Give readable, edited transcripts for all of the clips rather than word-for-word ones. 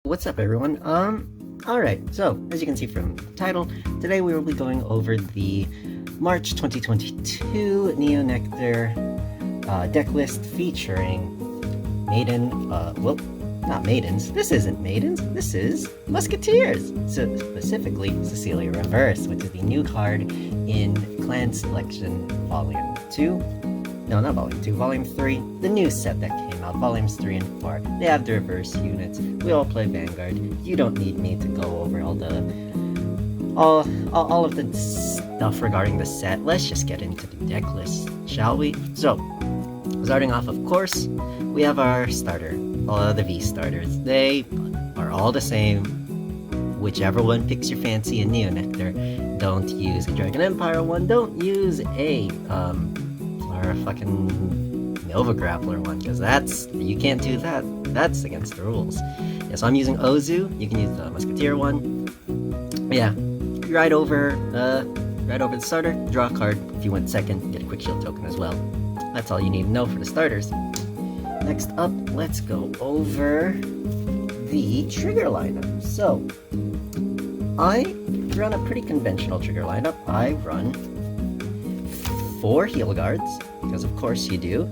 What's up, everyone? Alright, so, as you can see from the title, today we will be going over the March 2022 Neo Nectar deck list featuring well, not maidens. This isn't maidens, this is Musketeers! So, specifically, Cecelia Reverse, which is the new card in Clan Selection Volume 2. No, not Volume 2, Volume 3, the new set that came out, Volumes 3 and 4. They have the reverse units. We all play Vanguard. You don't need me to go over all of the stuff regarding the set. Let's just get into the deck list, shall we? So, starting off, of course, we have our starter, the V starters. They are all the same. Whichever one picks your fancy in Neo Nectar. Don't use a Dragon Empire one. Don't use a or a fucking Nova Grappler one, because you can't do that. That's against the rules. Yeah, so I'm using Ozu. You can use the Musketeer one. Yeah, right over the starter, draw a card. If you went second, get a quick shield token as well. That's all you need to know for the starters. Next up, let's go over the trigger lineup. So, I run a pretty conventional trigger lineup. I run 4 heal guards, because of course you do.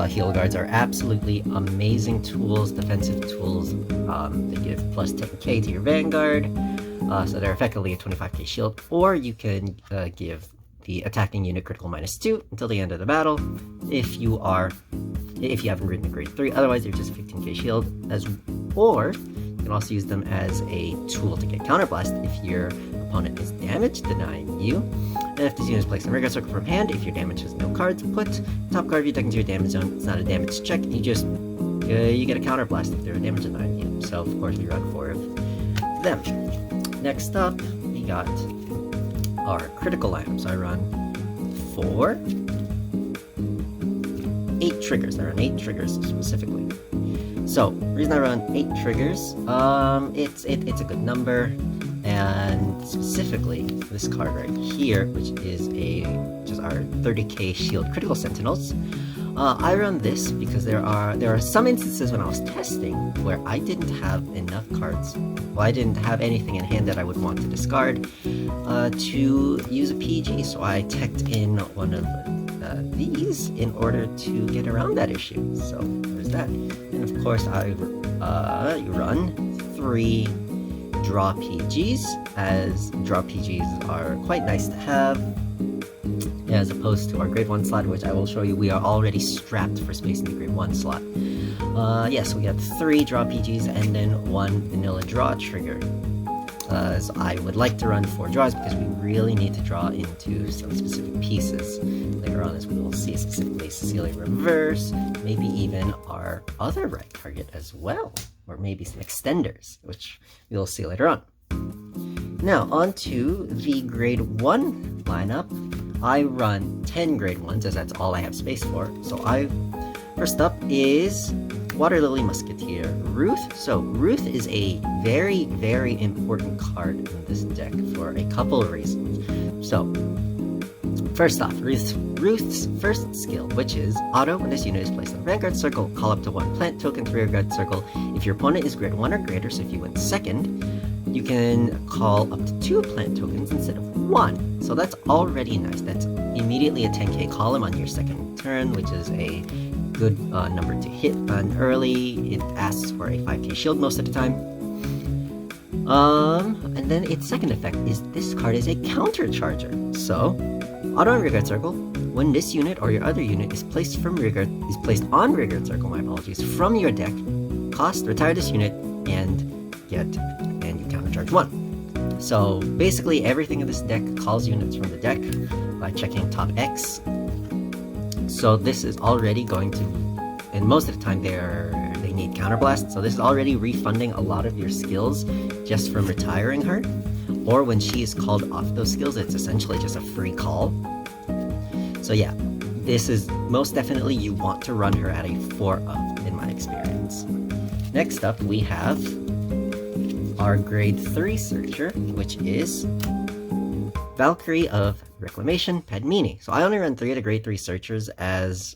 Heal guards are absolutely amazing tools, defensive tools. They give plus 10k to your Vanguard, so they're effectively a 25k shield. Or you can give the attacking unit critical -2 until the end of the battle, if you haven't ridden a grade 3. Otherwise, they're just 15k shield. Or you can also use them as a tool to get counterblast if your opponent is damaged, denying you. And if this unit is placed in Vanguard circle from hand, if your damage has no cards, put top card of your deck into your damage zone. It's not a damage check. You just you get a counterblast if they're damage denying you. So of course we run 4 of them. Next up, we got our critical items. I run 8 triggers. I run 8 triggers specifically. So, the reason I run 8 triggers, it's a good number, and specifically this card right here, which is our 30k shield critical sentinels. I run this because there are some instances when I was testing where I didn't have enough cards. Well, I didn't have anything in hand that I would want to discard to use a PG, so I teched in one of these in order to get around that issue. So there's that. And of course I run 3 draw PGs, as draw PGs are quite nice to have, as opposed to our grade 1 slot, which I will show you we are already strapped for space in the grade 1 slot. Yes, we have 3 draw PGs and then 1 vanilla draw trigger. So I would like to run 4 draws because we really need to draw into some specific pieces later on, as we will see, specifically Cecelia Reverse, maybe even our other right target as well, or maybe some extenders, which we will see later on. Now, on to the grade 1 lineup. I run 10 grade 1s, as that's all I have space for. So first up is Water Lily Musketeer, Ruth. So Ruth is a very, very important card in this deck for a couple of reasons. So, first off, Ruth's first skill, which is auto. When this unit is placed in Vanguard circle, call up to 1 plant token to Vanguard circle. If your opponent is grade 1 or greater, so if you went second, you can call up to 2 plant tokens instead of 1. So that's already nice. That's immediately a 10k column on your second turn, which is a good number to hit on early. It asks for a 5k shield most of the time. And then its second effect is this card is a counter charger. So, auto on Vanguard circle, when this unit or your other unit is placed on Vanguard circle, my apologies, from your deck, retire this unit and you countercharge 1. So basically everything in this deck calls units from the deck by checking top X. So this is already going to, and most of the time they need counterblast, so this is already refunding a lot of your skills just from retiring her. Or when she is called off those skills, it's essentially just a free call. So yeah, this is most definitely, you want to run her at a 4-up in my experience. Next up we have our grade 3 searcher, which is Valkyrie of Reclamation, Padmini. So I only run 3 of the grade 3 searchers as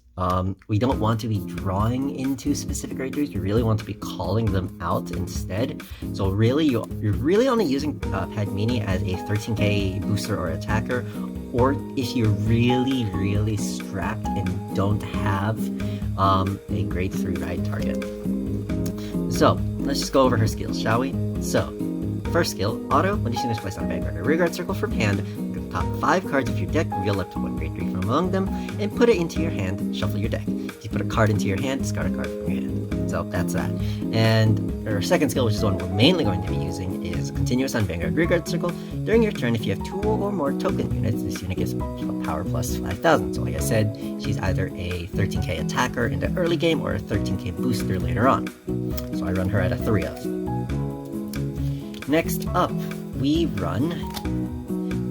we don't want to be drawing into specific grade 3s, we really want to be calling them out instead. So really, you're really only using Padmini as a 13k booster or attacker, or if you're really strapped and don't have a grade 3 ride target. So let's just go over her skills, shall we? So, first skill, auto, when you see this placed on Vanguard or Rearguard circle from hand, look at the top 5 cards of your deck, reveal up to 1 grade 3 from among them, and put it into your hand, shuffle your deck. If you put a card into your hand, discard a card from your hand. So that's that. And our second skill, which is the one we're mainly going to be using, is continuous on Vanguard Rearguard circle. During your turn, if you have 2 or more token units, this unit gets power plus 5,000. So like I said, she's either a 13k attacker in the early game or a 13k booster later on. So I run her at a 3 of. Next up, we run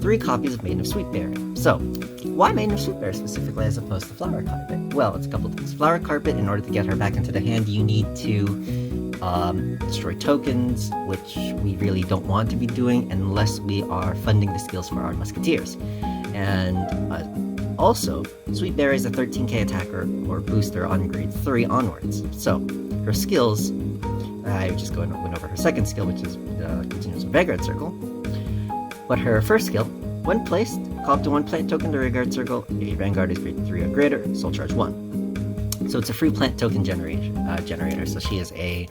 3 copies of Maiden of Sweetberry. So, why Maiden of Sweetberry specifically as opposed to Flower Carpet? Well, it's a couple things. Flower Carpet, in order to get her back into the hand, you need to destroy tokens, which we really don't want to be doing unless we are funding the skills for our Musketeers. And also, Sweetberry is a 13k attacker or booster on grade 3 onwards. So, her skills, I just went over her second skill, which is the continuous Vanguard circle. But her first skill, when placed, call up to 1 plant token to Rearguard circle. If your Vanguard is grade 3 or greater, soul charge 1. So it's a free plant token generator. So she is a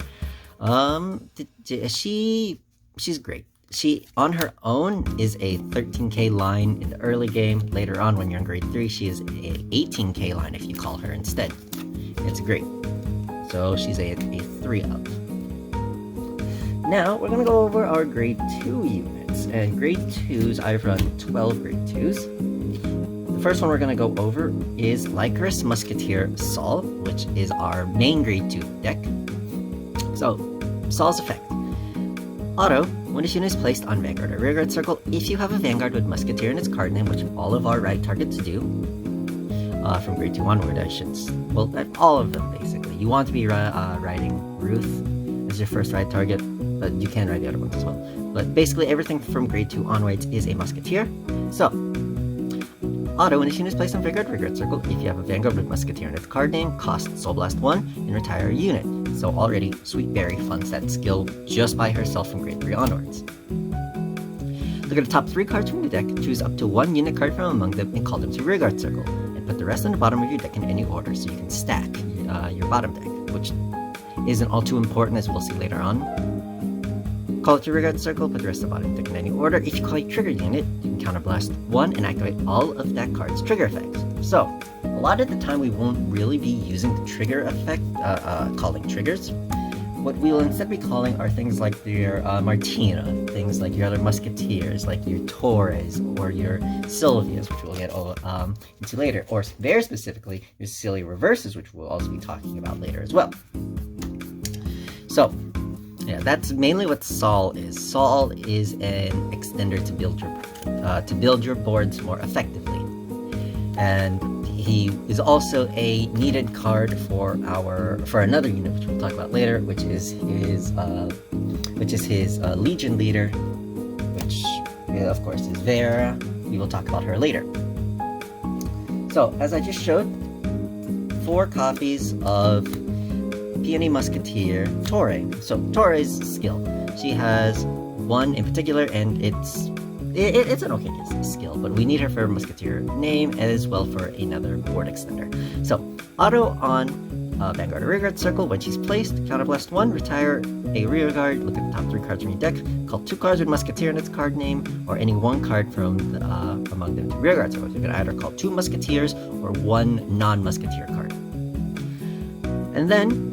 she's great. She on her own is a 13k line in the early game. Later on, when you're in grade 3, she is a 18k line if you call her instead. It's great. So she's a 3 up. Now, we're going to go over our grade 2 units, and grade 2s, I've run 12 grade 2s. The first one we're going to go over is Lycoris Musketeer Saul, which is our main grade 2 deck. So, Saul's effect. Auto, when this unit is placed on Vanguard or Rearguard circle, if you have a Vanguard with Musketeer in its card name, which all of our ride targets do, from grade 2 onward, well, all of them basically. You want to be riding Ruth as your first ride target, but you can ride the other ones as well. But basically everything from grade 2 onwards is a Musketeer. So, auto, when this unit is placed on Vanguard Rearguard circle, if you have a Vanguard with Musketeer in its card name, cost Soul Blast 1, and retire a unit. So already, Sweetberry funds that skill just by herself from grade 3 onwards. Look at the top 3 cards from your deck, choose up to 1 unit card from among them, and call them to Rearguard circle. And put the rest on the bottom of your deck in any order, so you can stack your bottom deck, which isn't all too important, as we'll see later on. Call it to Rearguard circle, put the rest of the bottom deck in any order. If you call a trigger unit, you can counterblast 1 and activate all of that card's trigger effects. So, a lot of the time we won't really be using the trigger effect, calling triggers. What we will instead be calling are things like your Martina, things like your other Musketeers, like your Torres, or your Sylvias, which we'll get into later, or very specifically, your Cecelia reverses, which we'll also be talking about later as well. So, yeah, that's mainly what Saul is. Saul is an extender to build your boards more effectively, and he is also a needed card for another unit, which we'll talk about later, which is his Legion leader, which of course is Vera. We will talk about her later. So, as I just showed, 4 copies of Peony Musketeer Torre. So Torre's skill. She has 1 in particular, and it's an okay skill, but we need her for Musketeer name as well for another board extender. So auto on Vanguard or Rearguard circle. When she's placed, counterblast 1, retire a Rearguard. Look at the top 3 cards from your deck. Call 2 cards with Musketeer in its card name, or any 1 card from among them to Rearguard circle. You can either call 2 Musketeers or 1 non-Musketeer card. And then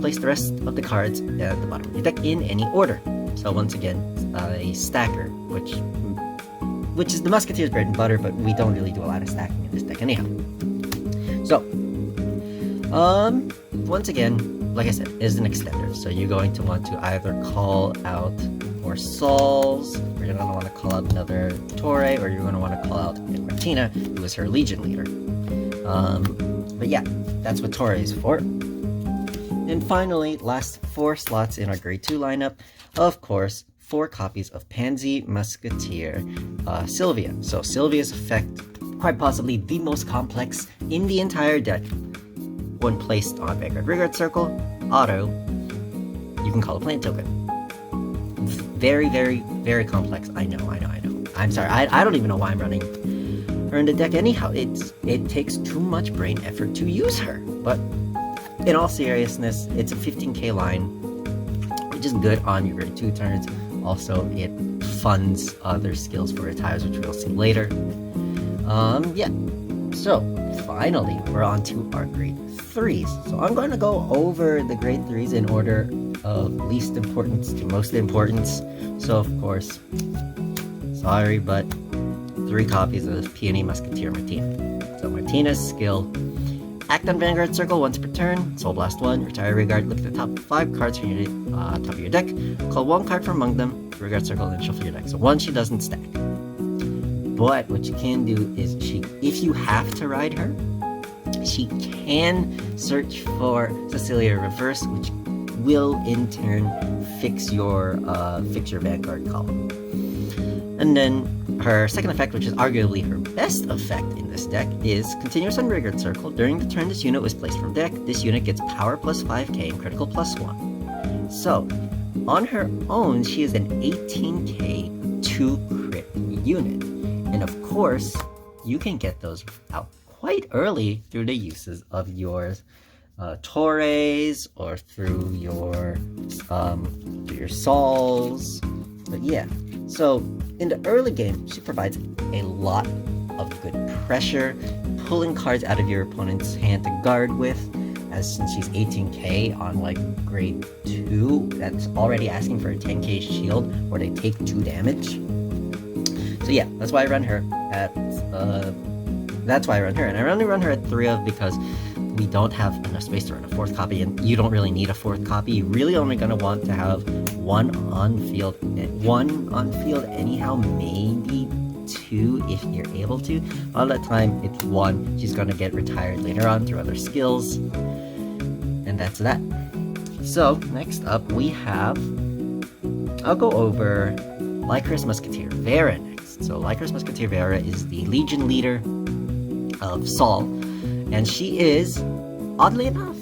place the rest of the cards at the bottom of your deck in any order. So once again, a stacker, which is the Musketeer's bread and butter, but we don't really do a lot of stacking in this deck anyhow. So, once again, like I said, is an extender. So you're going to want to either call out more Sauls, or you're going to want to call out another Torre, or you're going to want to call out Martina, who is her Legion leader. But yeah, that's what Torre is for. And finally, last 4 slots in our grade 2 lineup, of course, 4 copies of Pansy, Musketeer, Sylvia. So Sylvia's effect, quite possibly the most complex in the entire deck. When placed on Vanguard Rearguard Circle, auto, you can call a plant token. Very, very, very complex. I know. I'm sorry, I don't even know why I'm running her in the deck anyhow. It takes too much brain effort to use her. But in all seriousness, it's a 15k line, which is good on your grade 2 turns. Also, it funds other skills for retires, which we'll see later. Yeah. So, finally, we're on to our grade 3s. So I'm going to go over the grade 3s in order of least importance to most importance. So, of course, sorry, but 3 copies of Peony, Musketeer, Martina. So Martina's skill: act on Vanguard Circle once per turn, Soul Blast 1, retire Rearguard, look at the top 5 cards from your top of your deck, call 1 card from among them, Rearguard Circle, and then shuffle your deck. So 1 she doesn't stack. But what you can do is, if you have to ride her, she can search for Cecelia Reverse, which will in turn fix your Vanguard column. And then her second effect, which is arguably her best effect in this deck, is continuous on Rearguard Circle. During the turn this unit was placed from deck, this unit gets power plus 5k and critical plus 1. So, on her own, she is an 18k 2 crit unit. And of course, you can get those out quite early through the uses of your Torres or through your Sauls. But yeah, so in the early game, she provides a lot of good pressure, pulling cards out of your opponent's hand to guard with, as since she's 18k on like grade 2, that's already asking for a 10k shield where they take 2 damage. So yeah, that's why I run her at and I only run her at 3 of because we don't have enough space to run a 4th copy, and you don't really need a 4th copy. You're really only going to want to have one on field anyhow, maybe 2 if you're able to. All that time, it's 1. She's going to get retired later on through other skills, and that's that. So, next up we have, I'll go over Lycris Musketeer Vera next. So, Lycris Musketeer Vera is the Legion leader of Saul, and she is, oddly enough,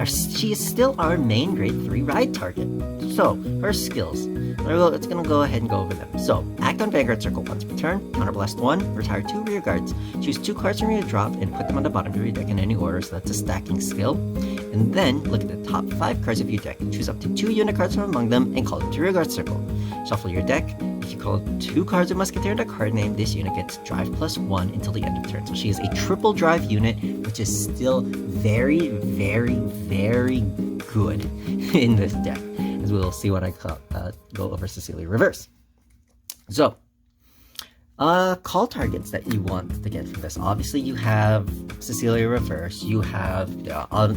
she is still our main grade 3 ride target. So, her skills, it's gonna go ahead and go over them. So, act on Vanguard Circle once per turn, counterblast 1, retire 2 rear guards, choose 2 cards from your drop and put them on the bottom of your deck in any order, so that's a stacking skill. And then, look at the top 5 cards of your deck, choose up to 2 unit cards from among them, and call them to Rearguard Circle. Shuffle your deck. If you call 2 cards of Musketeer in the card name, this unit gets drive plus 1 until the end of turn. So she is a triple drive unit, which is still very, very, very good in this deck, as we will see when I go over Cecelia Reverse. So, call targets that you want to get from this. Obviously, you have Cecelia Reverse, you have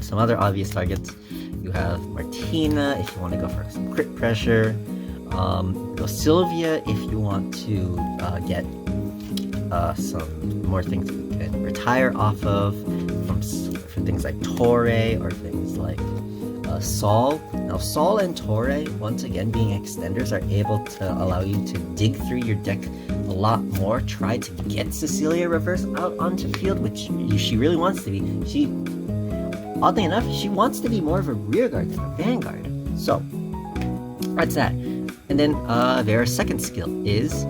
some other obvious targets. You have Martina if you want to go for some crit pressure. Go Sylvia if you want to get some more things we can retire off of for things like Torre or things like Saul. Now, Saul and Torre, once again being extenders, are able to allow you to dig through your deck a lot more. Try to get Cecelia Reverse out onto field, which she really wants to be. Oddly enough, she wants to be more of a rearguard than a vanguard. So, that's that. And then Vera's second skill is,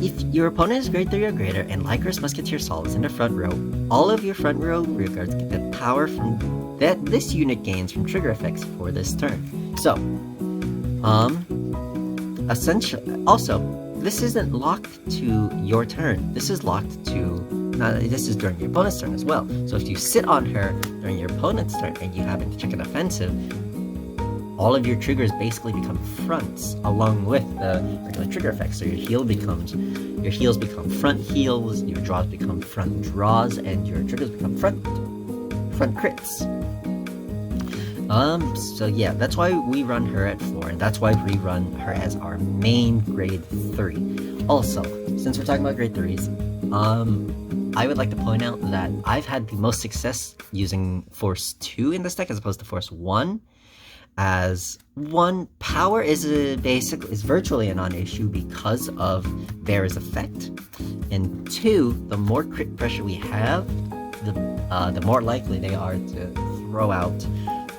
if your opponent is grade 3 or greater and Lycris Musketeer Saul is in the front row, all of your front row rearguards get the power from that this unit gains from trigger effects for this turn. So, essentially, also, this isn't locked to your turn. This is locked to, this is during your opponent's turn as well. So if you sit on her during your opponent's turn and you happen to check an offensive, all of your triggers basically become fronts along with the regular trigger effects. So your heals become front heals, your draws become front draws, and your triggers become front crits. So yeah, that's why we run her at 4, and that's why we run her as our main grade 3. Also, since we're talking about grade 3s, I would like to point out that I've had the most success using Force 2 in this deck as opposed to Force 1. as one, power is virtually a non-issue because of Vera's effect, and two, the more crit pressure we have, the more likely they are to throw out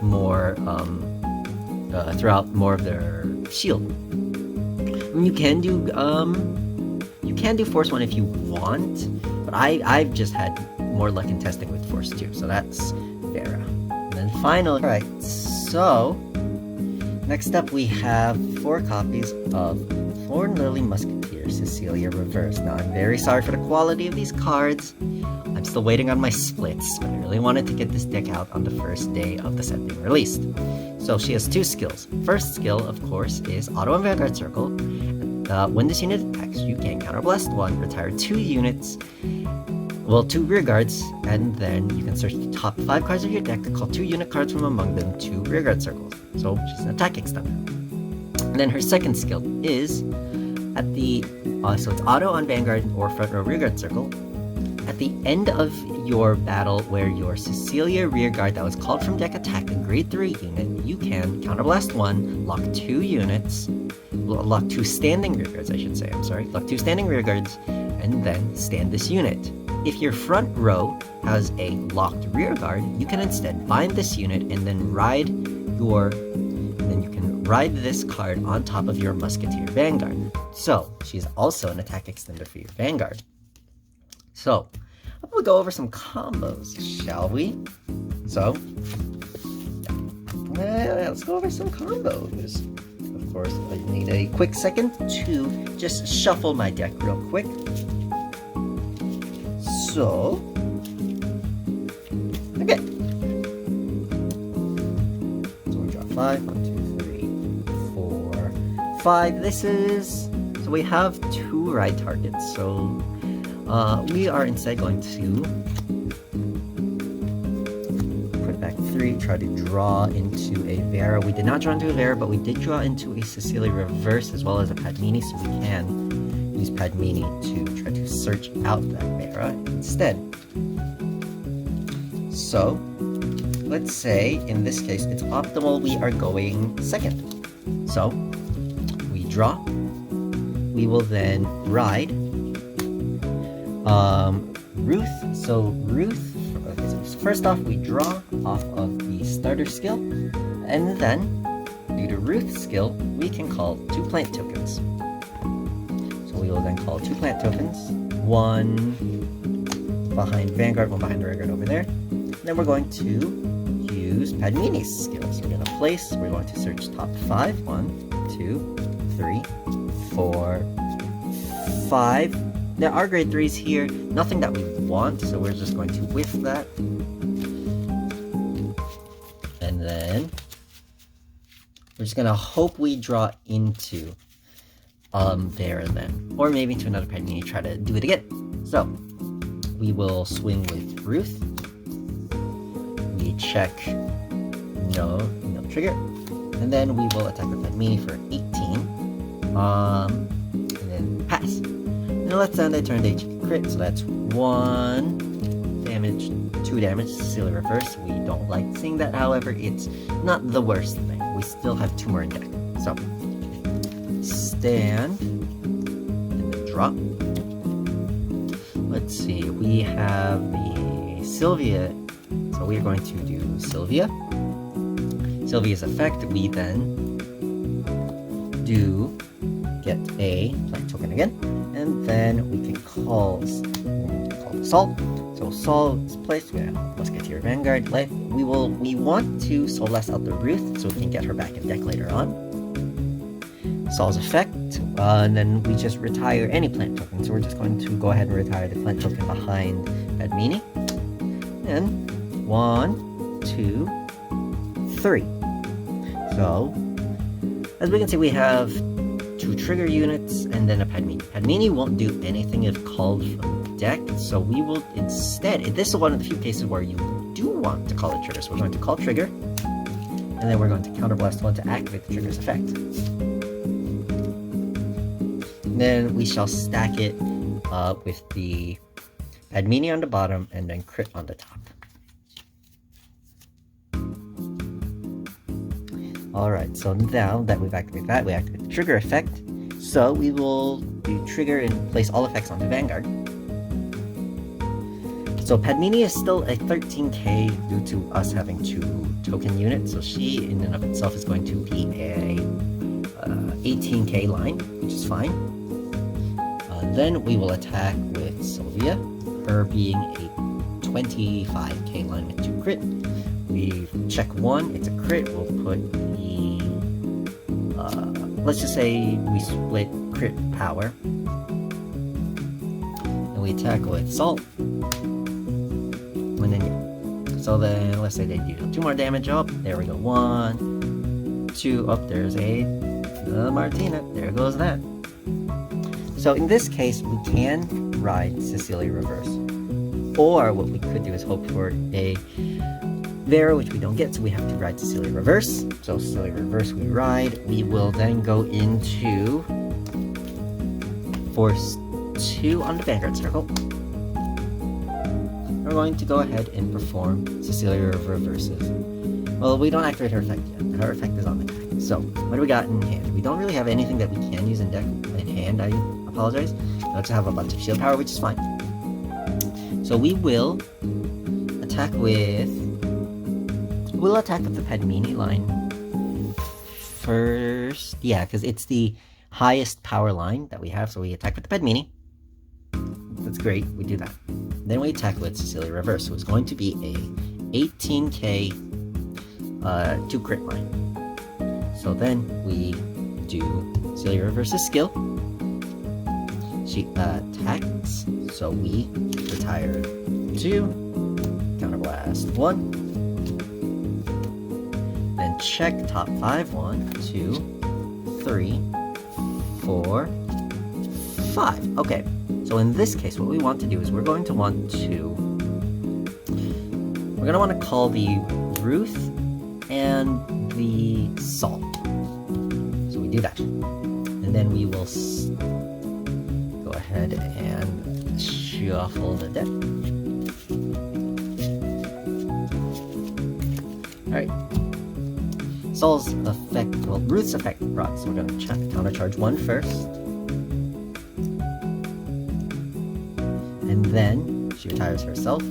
more of their shield. I mean, you can do Force 1 if you want, but I've just had more luck in testing with Force 2, so that's Vera. And then finally, alright, so next up we have 4 copies of Thorn, Lily, Musketeer, Cecelia, Reverse. Now I'm very sorry for the quality of these cards. I'm still waiting on my splits, but I really wanted to get this deck out on the first day of the set being released. So she has 2 skills. First skill, of course, is Auto and Vanguard Circle. When this unit attacks, you can counterblast 1, retire 2 units, well, 2 rear guards, and then you can search the top 5 cards of your deck to call 2 unit cards from among them to rear guard circles. So she's an attack extender. And then her second skill is at the so it's Auto on Vanguard or front row rear guard circle. At the end of your battle where your Cecelia rearguard that was called from deck attacked a grade 3 unit, you can counterblast 1, lock 2 units, lock 2 standing rearguards, I should say, lock 2 standing rearguards, and then stand this unit. If your front row has a locked rearguard, you can instead bind this unit and then you can ride this card on top of your Musketeer Vanguard. So, she's also an attack extender for your Vanguard. So, we'll go over some combos, shall we? So, let's go over some combos. Of course, I need a quick second to just shuffle my deck real quick. So, okay. So we draw 5, 1, 2, 3, 4, 5. This is, so we have 2 ride targets, so we are instead going to put back 3, try to draw into a Vera. We did not draw into a Vera, but we did draw into a Cecelia Reverse as well as a Padmini, so we can use Padmini to try to search out that Vera instead. So, let's say, in this case, it's optimal we are going second. So, we draw. We will then ride Ruth. So Ruth, okay, so first off we draw off of the starter skill, and then due to Ruth's skill we can call 2 plant tokens. So we will then call 2 plant tokens, 1 behind Vanguard, 1 behind the Vanguard over there. And then we're going to use Padmini's skill. So we're going to place, we're going to search top 5, 1, 2, 3, 4, 5. There are grade 3s here, nothing that we want, so we're just going to whiff that. And then we're just going to hope we draw into there then. Or maybe to another Padmini, try to do it again. So, we will swing with Ruth. We check no trigger. And then we will attack with Padmini for 18. And then pass. Now let's end a turn to crit, so that's 1 damage, 2 damage, Cecelia Reverse. We don't like seeing that, however, it's not the worst thing. We still have 2 more in deck. So, stand, and then drop. Let's see, we have the Sylvia, so we are going to do Sylvia. Sylvia's effect, we then do get a plant token again. And then we can call Sol. So Sol's placed. We have Musketeer Vanguard. We want to Soul Blast out the Ruth so we can get her back in deck later on. Sol's effect, and then we just retire any plant token. So we're just going to go ahead and retire the plant token behind Padmini. And 1, 2, 3. So as we can see, we have 2 trigger units, and then a Padmini. Padmini won't do anything if called from deck, so we will instead, this is one of the few cases where you do want to call a trigger, so we're going to call trigger, and then we're going to counterblast 1 to activate the trigger's effect. And then we shall stack it with the Padmini on the bottom, and then crit on the top. Alright, so now that we've activated that, we activate the trigger effect. So we will do trigger and place all effects onto Vanguard. So Padmini is still a 13k due to us having 2 token units, so she in and of itself is going to be a 18k line, which is fine. Then we will attack with Sylvia, her being a 25k line with 2 crit. We check 1, it's a crit, we'll put the, let's just say we split crit power. And we attack with Salt. And then, yeah. So then, let's say they do 2 more damage up. There we go. 1, 2, up there's the Martina. There goes that. So in this case, we can ride Cecelia reverse. Or what we could do is hope for a Vera, which we don't get, so we have to ride Cecelia reverse. So Cecelia reverse we ride. We will then go into Force 2 on the Vanguard circle. We're going to go ahead and perform Cecelia reverses. Well, we don't activate her effect yet. Her effect is on the deck. So, what do we got in hand? We don't really have anything that we can use in hand, I apologize. We also have a bunch of shield power, which is fine. So we will attack with... We'll attack with the Padmini line first. Yeah, because it's the highest power line that we have, so we attack with the Padmini. That's great, we do that. Then we attack with Cecelia reverse, so it's going to be a 18k 2 crit line. So then we do Cecelia reverse's skill. She attacks, so we retire 2, counterblast 1, then check top 5, 1, 2, 3, 4, 5. Okay. So in this case, what we want to do is we're going to want to call the Ruth and the Salt. So we do that. And then we will go ahead and shuffle the deck. Alright. Salt's effect, well, Ruth's effect procs. So we're going to countercharge 1 first. And then she retires herself.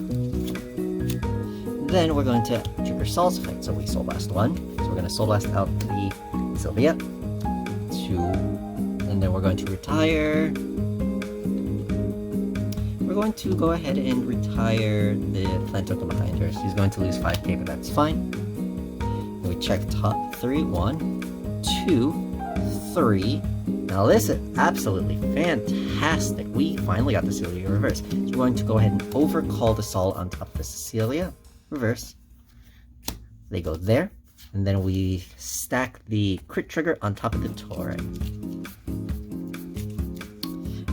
Then we're going to trigger Salt's effect. So we Soul Blast 1. So we're going to Soul Blast out the Sylvia. 2. And then we're going to retire. We're going to go ahead and retire the plant token behind her. She's going to lose 5k, but that's fine. And we check top 3. 1, 2, 3. Now this is absolutely fantastic. We finally got the Cecelia reverse. So we're going to go ahead and overcall the Salt on top of the Cecelia reverse. They go there. And then we stack the crit trigger on top of the Thorn.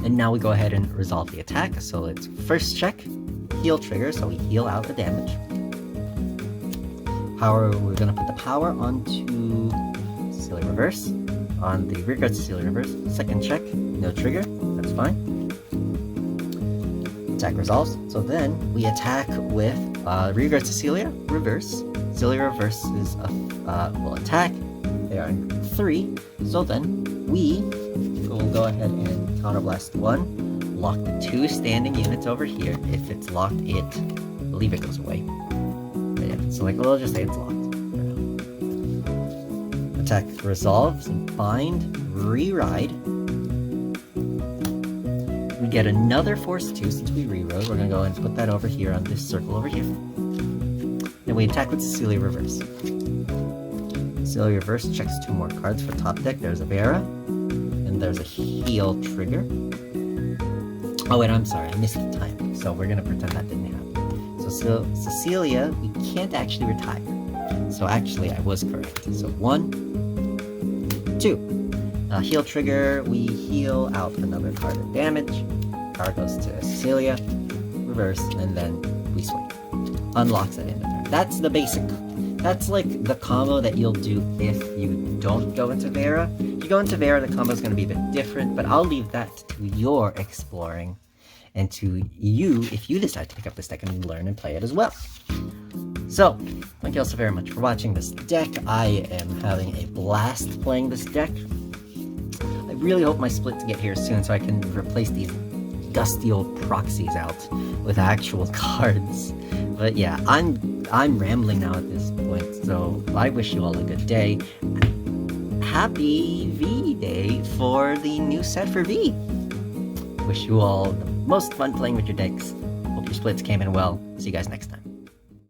And now we go ahead and resolve the attack. So it's first check, heal trigger, so we heal out the damage. Power, we're going to put the power onto Cecelia reverse. On the rear guard Cecelia reverse. Second check, no trigger, that's fine. Attack resolves. So then we attack with rear guard Cecelia reverse. Cecelia reverse is will attack. They are in 3. So then we will go ahead and counterblast 1. Lock the 2 standing units over here. If it's locked, I believe it goes away. But yeah, so like we'll just say it's locked. Attack resolves and bind, re-ride. We get another Force 2 since we re-rode. We're going to go and put that over here on this circle over here. Then we attack with Cecelia reverse. Cecelia reverse checks 2 more cards for top deck. There's a Vera, and there's a heal trigger. Oh wait, I'm sorry, I missed the timing. So we're going to pretend that didn't happen. So Cecelia, we can't actually retire. So actually, I was correct. So 1, 2. Heal trigger, we heal out another card of damage. Power goes to Cecelia, reverse, and then we swing. Unlocks at end of turn. That's the basic. That's like the combo that you'll do if you don't go into Vera. If you go into Vera, the combo is going to be a bit different, but I'll leave that to your exploring and to you if you decide to pick up this deck and learn and play it as well. So, thank you all so very much for watching this deck. I am having a blast playing this deck. I really hope my splits get here soon so I can replace these dusty old proxies out with actual cards. But yeah, I'm rambling now at this point, so I wish you all a good day. Happy V-Day for the new set for V! Wish you all the most fun playing with your decks. Hope your splits came in well. See you guys next time.